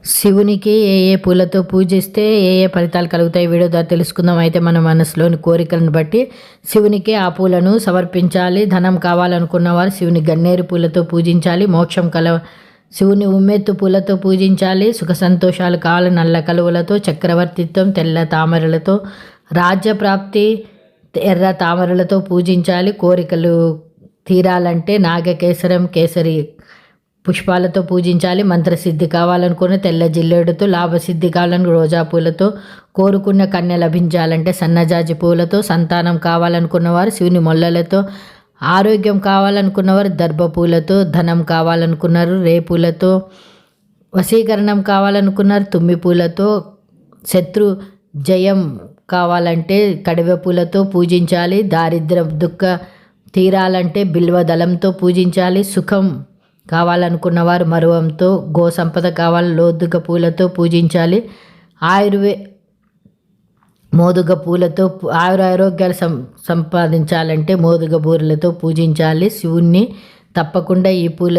శివునికి ఏ ఏ పూలతో పూజిస్తే ఏ ఏ ఫలితాలు కలుగుతాయి వీడియో ద్వారా తెలుసుకుందాం. అయితే మన మనసులోని కోరికలను బట్టి శివునికి ఆ పూలను సమర్పించాలి. ధనం కావాలనుకున్న వారు శివుని గన్నేరు పూలతో పూజించాలి. మోక్షం శివుని ఉమ్మెత్తు పూలతో పూజించాలి. సుఖ సంతోషాలు కావాలి నల్ల కలువలతో, చక్రవర్తిత్వం తెల్ల తామరలతో, రాజ్యప్రాప్తి ఎర్ర తామరలతో పూజించాలి. కోరికలు తీరాలంటే నాగకేసరం కేసరి పుష్పాలతో పూజించాలి. మంత్రసిద్ధి కావాలనుకున్న తెల్ల జిల్లేడుతో, లాభసిద్ధి కావాలని రోజా పూలతో, కోరుకున్న కన్య లభించాలంటే సన్నజాజి పూలతో, సంతానం కావాలనుకున్నవారు శివుని మొల్లలతో, ఆరోగ్యం కావాలనుకున్నవారు దర్భ పూలతో, ధనం కావాలనుకున్నారు రేపూలతో, వశీకరణం కావాలనుకున్నారు తుమ్మి పూలతో, శత్రు జయం కావాలంటే కడివె పూలతో పూజించాలి. దారిద్ర్యం దుఃఖ తీరాలంటే బిల్వ దళంతో పూజించాలి. సుఖం కావాలనుకున్నవారు మరువంతో, గో సంపద కావాలి లోదుగ పూలతో పూజించాలి. మోదుగ పూలతో ఆరోగ్యాలు సంపాదించాలంటే మోదుగ బూరెలతో పూజించాలి. శివుణ్ణి తప్పకుండా ఈ పూల